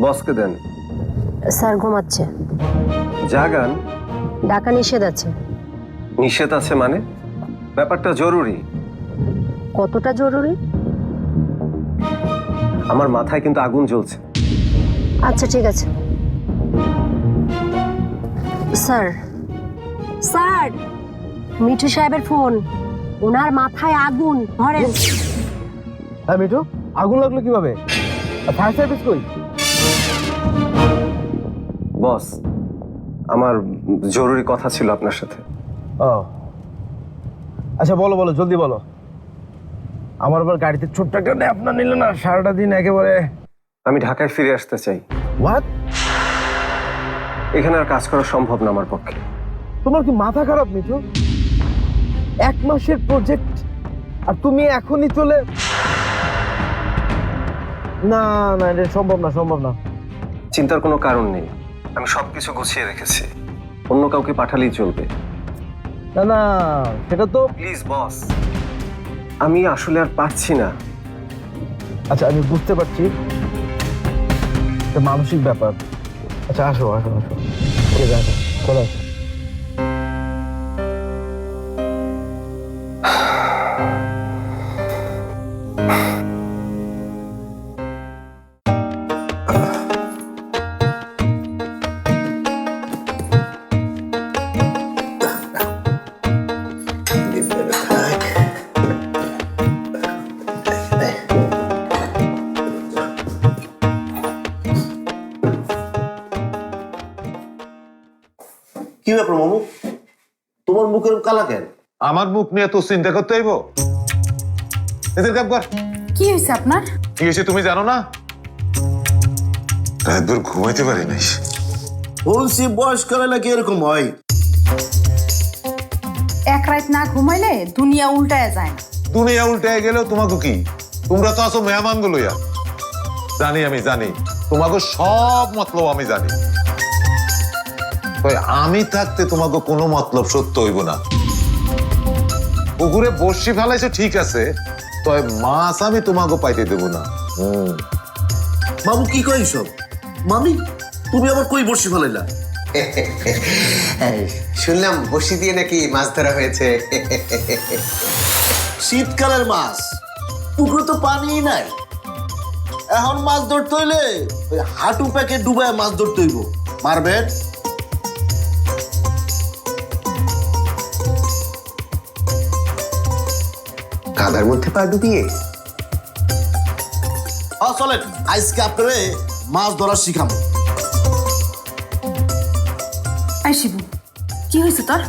বসকে দেন। স্যার ঘুমাচ্ছে। জাগান। ডাকা নিষেধ আছে। নিষেধ আছে মানে? ব্যাপারটা জরুরি। কতটা জরুরি? আমার মাথায় কিন্তু আগুন জ্বলছে। আচ্ছা ঠিক আছে। স্যার স্যার, মিঠু সাহেবের ফোন। ওনার মাথায় আগুন। ধরেন। হ্যাঁ মিঠু, আগুন লাগলো কিভাবে? ফায়ার সার্ভিস কই? বস, আমার জরুরি কথা ছিল আপনার সাথে। ও আচ্ছা, বলো বলো, জলদি বলো। আমার আবার গাড়িতে ছোট্ট একটা আপনার নিল না, সারাটা দিন একেবারে। আমি ঢাকায় ফিরে আসতে চাই। হোয়াট? এখানে আর কাজ করা সম্ভব না আমার পক্ষে। তোমার কি মাথা খারাপ মিঠু? 1 মাসের প্রজেক্ট আর তুমি এখনই চলে? না না, এটা সম্ভব না, সম্ভব না। চিন্তার কোনো কারণ নেই, আমি সবকিছু গুছিয়ে রেখেছি। অন্য কাউকে পাঠালেই চলবে। না না, সেটা তো। প্লিজ বস, আমি আসলে আর পারছি না। আচ্ছা আমি বুঝতে পারছি, এটা মানসিক ব্যাপার। আচ্ছা আসো আসো আসো, চলে আসো, চলে আসো। কি ব্যাপার মামু, তোমার মুখের কালা কেন? আমার মুখ নিয়ে তো চিন্তা করতে হইব। এদের কাপ কর। কি হয়েছে আপনার? কি হয়েছে তুমি জানো না? রাতভর ঘুমাইতে পারি নাই। বলছি বয়সকালে নাকি এরকম হয়। এক রাত না ঘুমাইলে দুনিয়া উল্টায় যায়। দুনিয়া উল্টে গেলেও তোমাকে কি? তোমরা তো আছো মেহমান গুলোইয়া। জানি আমি জানি, তোমাকে সব মতলব আমি জানি। আমি থাকতে তোমাকে কোনো মতলব সত্য হইব না। পুকুরে বর্ষি ফেলাইছো ঠিক আছে, তবে মাছ আমি তোমাকে পাইতে দেব না। মামু কি কই সব? মামি, তুমি আবার কই বর্ষি ফেলাইলা? শুনলাম বসি দিয়ে নাকি মাছ ধরা হয়েছে। শীতকালের মাছ, পুকুরে তো পানি নাই। এখন মাছ ধরতে হইলে ওই হাঁটু প্যাকে ডুবায় মাছ ধরতে হইব। মারবেন? কাদার মধ্যে পা ডুবিয়ে? চলেন, আজকে আপনারে মাছ ধরা শিখাবো। আই শিবু, কি হয়েছে তোর?